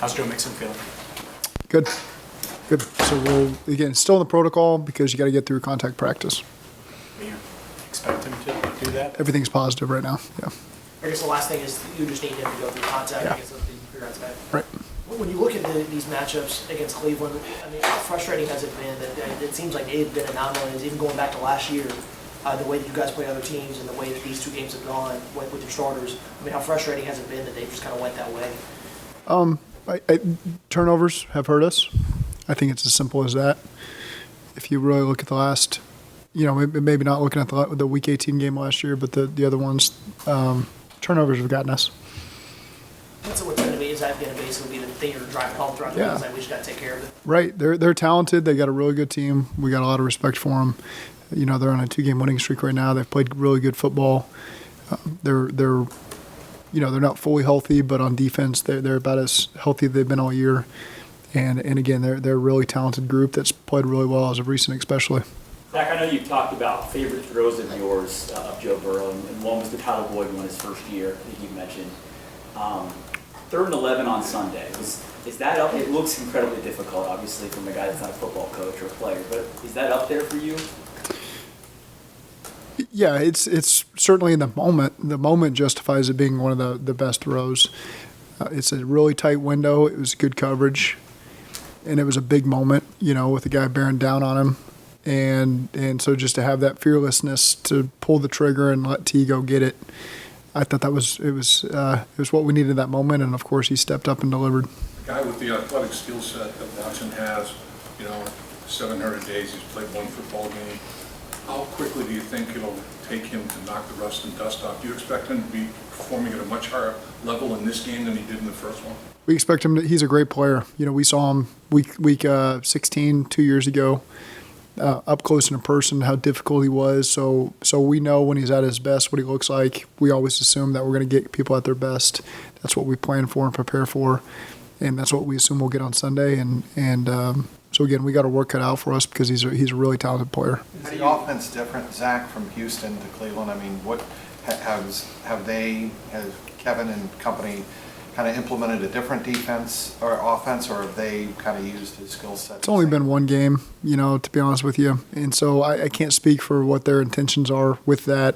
How's Joe Mixon feeling? Good. So we'll, again, still in the protocol because you got to get through contact practice. Do you expect him to do that? Everything's positive right now, yeah. I guess the last thing is you just need him to go through contact. Yeah. I guess that's the figure out today. Right. When you look at these matchups against Cleveland, I mean, how frustrating has it been that it seems like they've been anomalies, even going back to last year, the way that you guys play other teams and the way that these two games have gone with your starters. I mean, how frustrating has it been that they just kind of went that way? Turnovers have hurt us. I think it's as simple as that. If you really look at the last, maybe not looking at the Week 18 game last year, but the other ones, turnovers have gotten us. So what's going to be, is that going to basically be the thing you're driving home throughout the Yeah. week? Like, we just got to take care of it. Right. They're talented. They got a really good team. We got a lot of respect for them. They're on a 2-game winning streak right now. They've played really good football. They're not fully healthy, but on defense, they're about as healthy as they've been all year. And again, they're a really talented group that's played really well as of recent, especially. Zac, I know you've talked about favorite throws of yours of Joe Burrow, and one was the Tyler Boyd one his first year, I think you mentioned. 3rd and 11 on Sunday. Is that up? It looks incredibly difficult, obviously, from a guy that's not a football coach or a player, but is that up there for you? Yeah, it's certainly in the moment. The moment justifies it being one of the best throws. It's a really tight window. It was good coverage, and it was a big moment, with the guy bearing down on him. And so just to have that fearlessness to pull the trigger and let T go get it, I thought it was what we needed in that moment, and of course he stepped up and delivered. A guy with the athletic skill set that Watson has, 700 days, he's played one football game. How quickly do you think it'll take him to knock the rust and dust off? Do you expect him to be performing at a much higher level in this game than he did in the first one? We expect him to. He's a great player. We saw him week 16 2 years ago. Up close and in person, how difficult he was. So we know when he's at his best what he looks like. We always assume that we're going to get people at their best. That's what we plan for and prepare for, and that's what we assume we'll get on Sunday. So again, we got to work cut out for us because he's a really talented player. Is the offense different, Zac, from Houston to Cleveland? I mean, what has Kevin and company kind of implemented a different defense or offense, or have they kind of used his skill set? It's only been one game, to be honest with you. And so I can't speak for what their intentions are with that.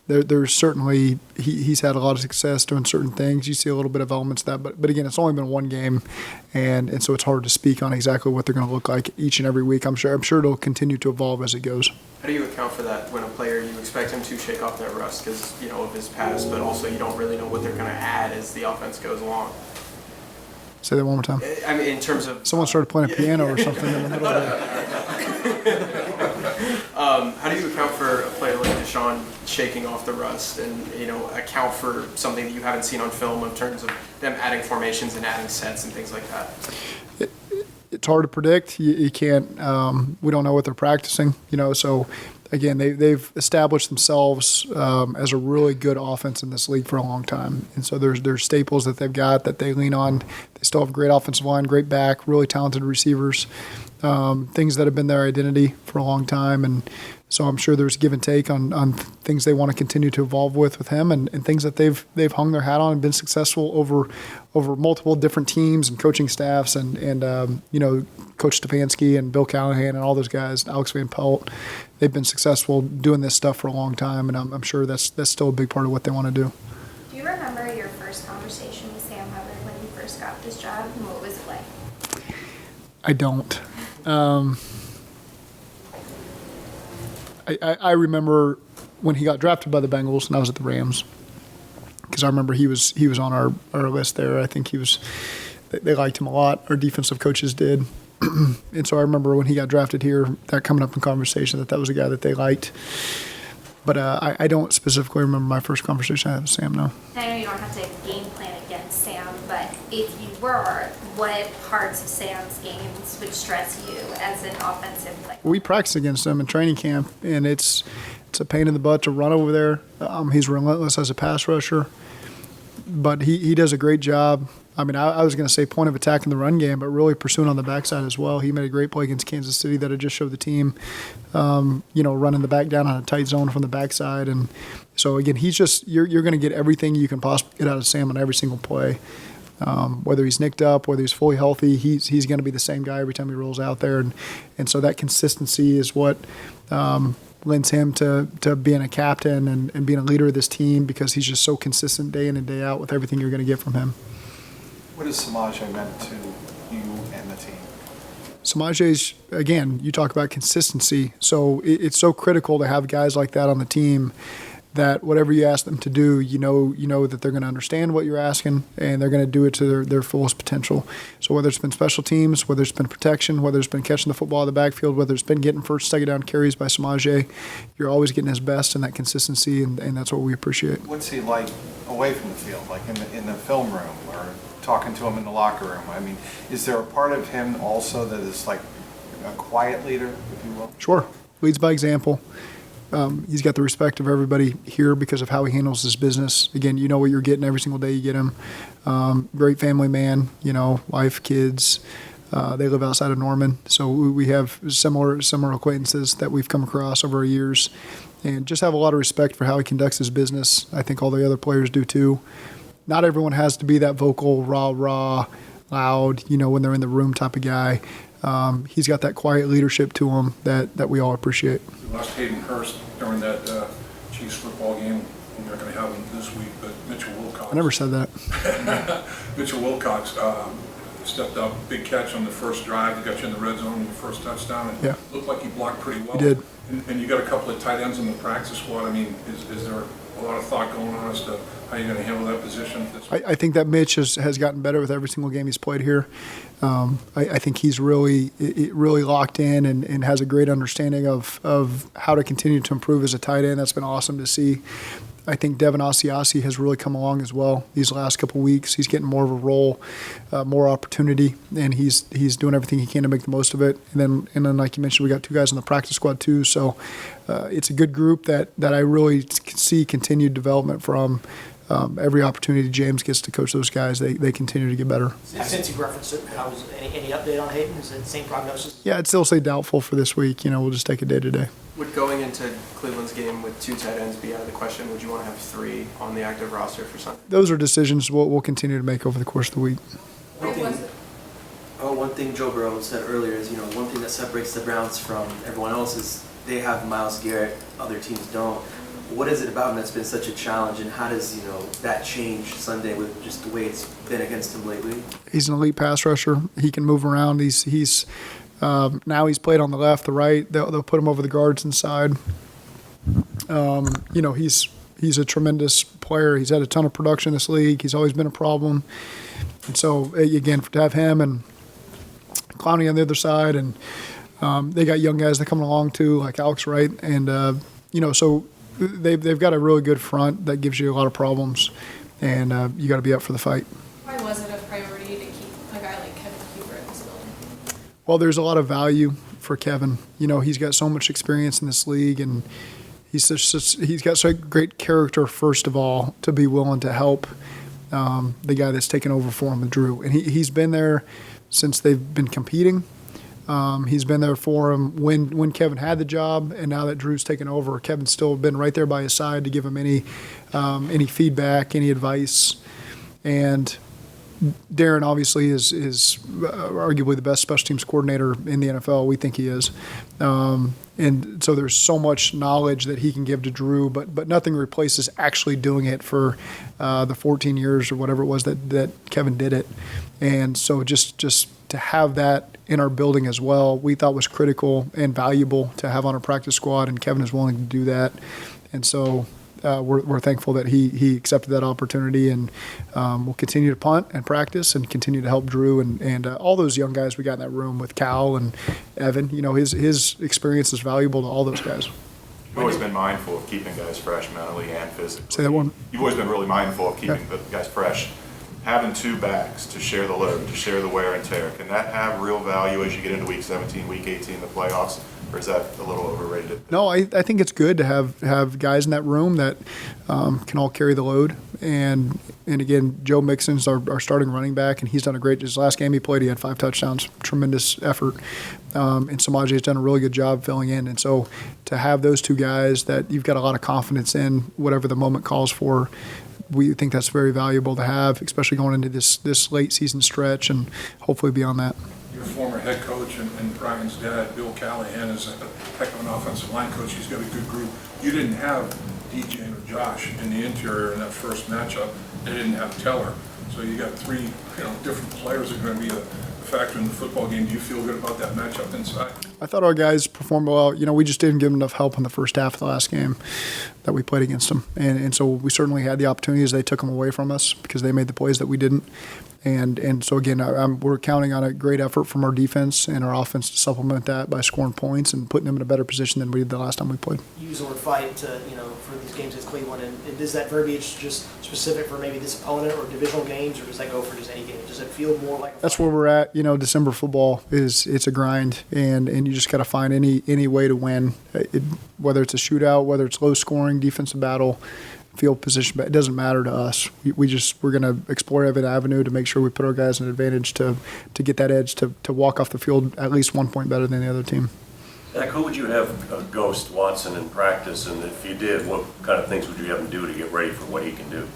There's certainly, he's had a lot of success doing certain things. You see a little bit of elements of that. But again, it's only been one game. And so it's hard to speak on exactly what they're going to look like each and every week. I'm sure it'll continue to evolve as it goes. How do you account for that when a player, you expect him to shake off that rust because, of his past, but also you don't really know what they're going to add as the offense goes along? Say that one more time. I mean, in terms of... Someone started playing a piano or something in the middle of it. How do you account for a player like Deshaun shaking off the rust and, account for something that you haven't seen on film in terms of them adding formations and adding sets and things like that? It's hard to predict. You can't. We don't know what they're practicing. So again, they've established themselves as a really good offense in this league for a long time. And so there's staples that they've got that they lean on. They still have a great offensive line, great back, really talented receivers. Things that have been their identity for a long time. And so I'm sure there's give and take on things they want to continue to evolve with him and things that they've hung their hat on and been successful over multiple different teams and coaching staffs and Coach Stefanski and Bill Callahan and all those guys, Alex Van Pelt. They've been successful doing this stuff for a long time, and I'm sure that's still a big part of what they want to do. Do you remember your first conversation with Sam Hubbard when you first got this job, and what was it like? I don't. I remember when he got drafted by the Bengals, and I was at the Rams, because I remember he was on our list there. I think they liked him a lot. Our defensive coaches did. And so I remember when he got drafted here, that coming up in conversation that was a guy that they liked. But I don't specifically remember my first conversation I had with Sam, no. I know you don't have to game plan against Sam, but if you were, what parts of Sam's games would stress you as an offensive player? We practice against him in training camp, and it's a pain in the butt to run over there. He's relentless as a pass rusher, but he does a great job. I mean, I was going to say point of attack in the run game, but really pursuing on the backside as well. He made a great play against Kansas City that I just showed the team, running the back down on a tight zone from the backside. And so, again, he's just you're going to get everything you can possibly get out of Sam on every single play. Whether he's nicked up, whether he's fully healthy, he's going to be the same guy every time he rolls out there. And so that consistency is what lends him to being a captain and being a leader of this team, because he's just so consistent day in and day out with everything you're going to get from him. What has Samaje meant to you and the team? Samaje's, again, you talk about consistency. So it's so critical to have guys like that on the team, that whatever you ask them to do, you know that they're going to understand what you're asking, and they're going to do it to their fullest potential. So whether it's been special teams, whether it's been protection, whether it's been catching the football in the backfield, whether it's been getting first, second down carries by Samaje, you're always getting his best in that consistency, and that's what we appreciate. What's he like away from the field, like in the film room or talking to him in the locker room? I mean, is there a part of him also that is like a quiet leader, if you will? Sure. Leads by example. He's got the respect of everybody here because of how he handles his business. Again, you know what you're getting every single day you get him. Great family man, wife, kids. They live outside of Norman, so we have similar acquaintances that we've come across over years, and just have a lot of respect for how he conducts his business. I think all the other players do too. Not everyone has to be that vocal, rah, loud, when they're in the room type of guy. He's got that quiet leadership to him that we all appreciate. We lost Hayden Hurst during that Chiefs football game. We're not going to have him this week, but Mitchell Wilcox. I never said that. Mitchell Wilcox stepped up, big catch on the first drive. He got you in the red zone on the first touchdown. And Yeah. looked like he blocked pretty well. He did. And you got a couple of tight ends in the practice squad. I mean, is there a lot of thought going on as to how you're going to handle that position? I think that Mitch has gotten better with every single game he's played here. I think he's really locked in and has a great understanding of how to continue to improve as a tight end. That's been awesome to see. I think Devin Asiasi has really come along as well these last couple of weeks. He's getting more of a role, more opportunity, and he's doing everything he can to make the most of it. And then like you mentioned, we got two guys in the practice squad too. So it's a good group that I really see continued development from. Every opportunity James gets to coach those guys, they continue to get better. Since you referenced it, any update on Hayden? Is it the same prognosis? Yeah, I'd still say doubtful for this week. We'll just take it day to day. Would going into Cleveland's game with 2 tight ends be out of the question? Would you want to have 3 on the active roster for Sunday? Those are decisions we'll continue to make over the course of the week. One thing Joe Burrow said earlier is, one thing that separates the Browns from everyone else is they have Myles Garrett, other teams don't. What is it about him that's been such a challenge, and how does that change Sunday with just the way it's been against him lately? He's an elite pass rusher. He can move around. He's now he's played on the left, the right. They'll put him over the guards inside. He's a tremendous player. He's had a ton of production in this league. He's always been a problem. And so again, to have him and Clowney on the other side, and they got young guys that coming along too, like Alex Wright, and so. They've got a really good front that gives you a lot of problems, and you got to be up for the fight. Why was it a priority to keep a guy like Kevin Huber in this building? Well, there's a lot of value for Kevin. He's got so much experience in this league, and he's got such great character, first of all, to be willing to help the guy that's taken over for him with Drew. And he's been there since they've been competing. He's been there for him when Kevin had the job, and now that Drew's taken over, Kevin's still been right there by his side to give him any feedback, any advice. And Darren obviously is arguably the best special teams coordinator in the NFL. We think he is. And so there's so much knowledge that he can give to Drew, but nothing replaces actually doing it for the 14 years or whatever it was that Kevin did it. And so just to have that in our building as well, we thought was critical and valuable to have on our practice squad, and Kevin is willing to do that. And so we're thankful that he accepted that opportunity, and we'll continue to punt and practice and continue to help Drew and all those young guys we got in that room with Cal and Evan. His experience is valuable to all those guys. You've always been mindful of keeping guys fresh mentally and physically. Say that one. You've always been really mindful of keeping the guys fresh. Having 2 backs to share the load, to share the wear and tear, can that have real value as you get into week 17, week 18, the playoffs? Or is that a little overrated? No, I think it's good to have guys in that room that can all carry the load. And again, Joe Mixon's our starting running back, and he's done a great. His last game he played, he had 5 touchdowns, tremendous effort. And Samaje's done a really good job filling in. And so to have those 2 guys that you've got a lot of confidence in, whatever the moment calls for, we think that's very valuable to have, especially going into this late season stretch and hopefully beyond that. Your former head coach and Brian's dad, Bill Callahan, is a heck of an offensive line coach. He's got a good group. You didn't have DJ or Josh in the interior in that first matchup. They didn't have Taylor. So you got three, different players that are going to be a factor in the football game. Do you feel good about that matchup inside? I thought our guys performed well. We just didn't give them enough help in the first half of the last game that we played against them. And so we certainly had the opportunities. They took them away from us because they made the plays that we didn't. And so, again, we're counting on a great effort from our defense and our offense to supplement that by scoring points and putting them in a better position than we did the last time we played. You use the word fight to, for these games against Cleveland, and is that verbiage just specific for maybe this opponent or divisional games, or does that go for just any game? Does it feel more like a That's fight? where we're at. December football it's a grind, and you just got to find any way to win, whether it's a shootout, whether it's low scoring, defensive battle, field position, but it doesn't matter to us. We're going to explore every avenue to make sure we put our guys in advantage to get that edge to walk off the field at least 1 point better than the other team. Zach, who would you have ghost Watson in practice, and if you did, what kind of things would you have him do to get ready for what he can do?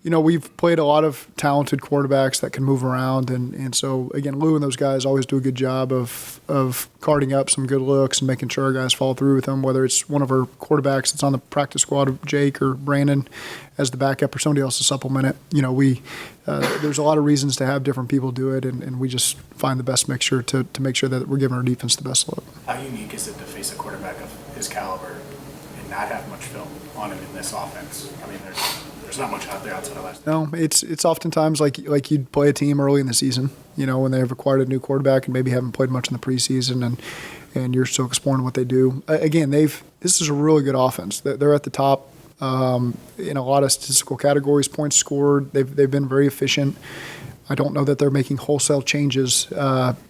We've played a lot of talented quarterbacks that can move around, and so, again, Lou and those guys always do a good job of carting up some good looks and making sure our guys follow through with them, whether it's one of our quarterbacks that's on the practice squad, Jake or Brandon, as the backup or somebody else to supplement it. There's a lot of reasons to have different people do it, and we just find the best mixture to make sure that we're giving our defense the best look. How unique is it to face a quarterback of his caliber and not have much film on him in this offense? I mean, there's not much out there outside of last. No, it's oftentimes like you'd play a team early in the season, when they've acquired a new quarterback and maybe haven't played much in the preseason, and you're still exploring what they do. Again, this is a really good offense. They're at the top in a lot of statistical categories, points scored. They've been very efficient. I don't know that they're making wholesale changes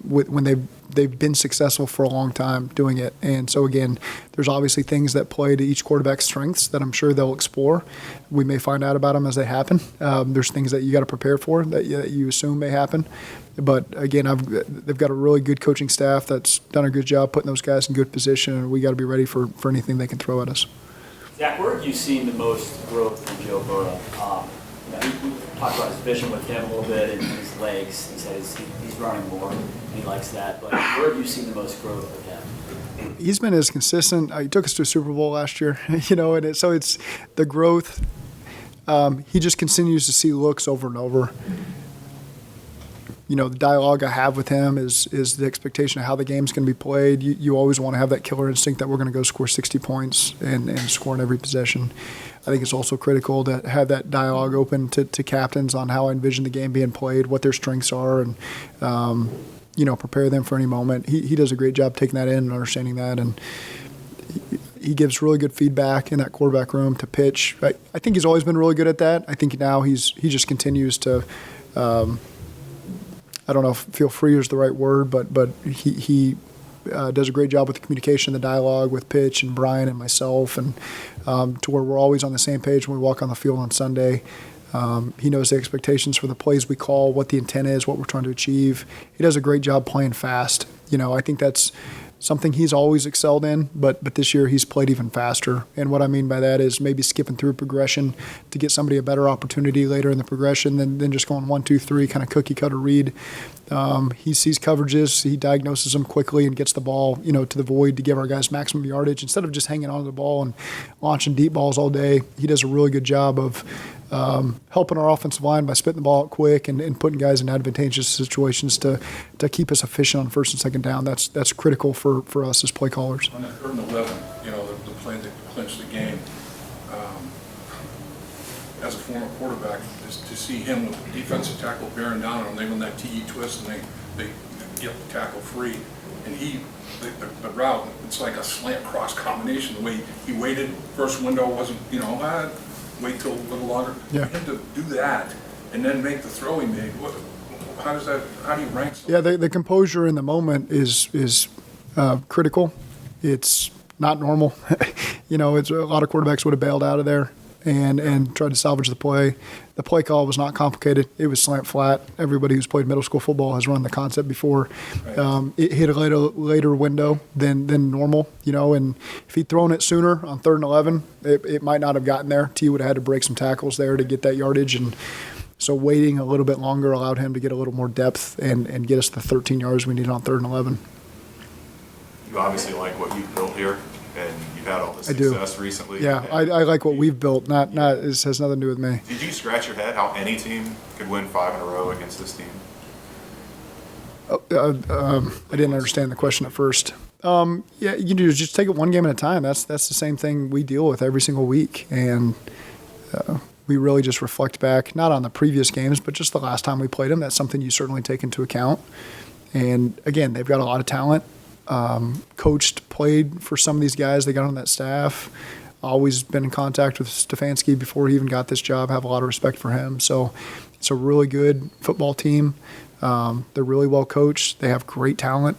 when they've been successful for a long time doing it. And so, again, there's obviously things that play to each quarterback's strengths that I'm sure they'll explore. We may find out about them as they happen. There's things that you got to prepare for that you assume may happen. But, again, they've got a really good coaching staff that's done a good job putting those guys in good position, and we got to be ready for anything they can throw at us. Zach, where have you seen the most growth from Joe Burrow? We talked about his vision with him a little bit and his legs. He said he's running more. He likes that. But where have you seen the most growth with him? He's been as consistent. He took us to a Super Bowl last year, so it's the growth. He just continues to see looks over and over. The dialogue I have with him is the expectation of how the game's going to be played. You always want to have that killer instinct that we're going to go score 60 points and score in every possession. I think it's also critical to have that dialogue open to captains on how I envision the game being played, what their strengths are, and prepare them for any moment. He does a great job taking that in and understanding that, and he gives really good feedback in that quarterback room to pitch. I think he's always been really good at that. I think now he just continues to. I don't know if feel free is the right word, but he does a great job with the communication, the dialogue with Pitch and Brian and myself, and to where we're always on the same page when we walk on the field on Sunday. He knows the expectations for the plays we call, what the intent is, what we're trying to achieve. He does a great job playing fast. I think that's something he's always excelled in, but this year he's played even faster. And what I mean by that is maybe skipping through progression to get somebody a better opportunity later in the progression than just going 1, 2, 3, kind of cookie cutter read. He sees coverages, he diagnoses them quickly and gets the ball, to the void to give our guys maximum yardage. Instead of just hanging on to the ball and launching deep balls all day, he does a really good job of helping our offensive line by spitting the ball out quick and putting guys in advantageous situations to keep us efficient on first and second down. That's critical for us as play callers. On that 3rd and 11, the play that clinched the game, as a former quarterback, to see him with the defensive tackle bearing down on him, they run that TE twist and they get the tackle free. And the route, it's like a slant cross combination. The way he waited, first window wasn't, wait till a little longer. Yeah. For him to do that and then make the throw he made, how do you rank something? Yeah, the composure in the moment is critical. It's not normal. It's a lot of quarterbacks would have bailed out of there. and tried to salvage the play. The play call was not complicated. It was slant flat. Everybody who's played middle school football has run the concept before. It hit a later window than normal, and if he'd thrown it sooner on 3rd and 11, it might not have gotten there. T would have had to break some tackles there to get that yardage, and so waiting a little bit longer allowed him to get a little more depth and get us the 13 yards we needed on 3rd and 11. You obviously like what you've built here, and you've had all this I do. success recently. Yeah, I like what we've built. This has nothing to do with me. Did you scratch your head how any team could win 5 in a row against this team? I didn't understand the question at first. Yeah, just take it one game at a time. That's the same thing we deal with every single week, and we really just reflect back, not on the previous games, but just the last time we played them. That's something you certainly take into account. And again, they've got a lot of talent. Coached, played for some of these guys. They got on that staff. Always been in contact with Stefanski before he even got this job. Have a lot of respect for him. So it's a really good football team. They're really well coached. They have great talent.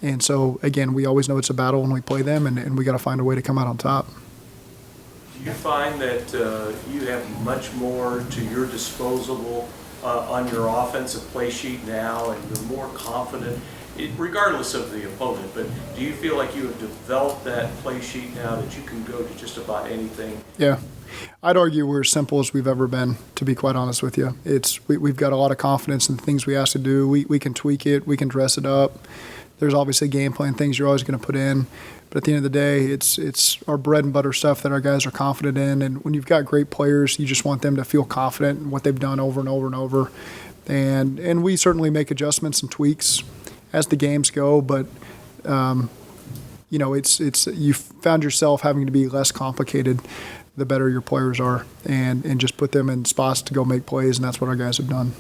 And so, again, we always know it's a battle when we play them, and we got to find a way to come out on top. Do you find that you have much more to your disposal on your offensive play sheet now, and you're more confident, regardless of the opponent, but do you feel like you have developed that play sheet now that you can go to just about anything? Yeah. I'd argue we're as simple as we've ever been, to be quite honest with you. We've got a lot of confidence in the things we ask to do. We can tweak it. We can dress it up. There's obviously game plan things you're always going to put in. But at the end of the day, it's our bread and butter stuff that our guys are confident in. And when you've got great players, you just want them to feel confident in what they've done over and over and over. And we certainly make adjustments and tweaks as the games go. But, it's you found yourself having to be less complicated the better your players are, and just put them in spots to go make plays, and that's what our guys have done.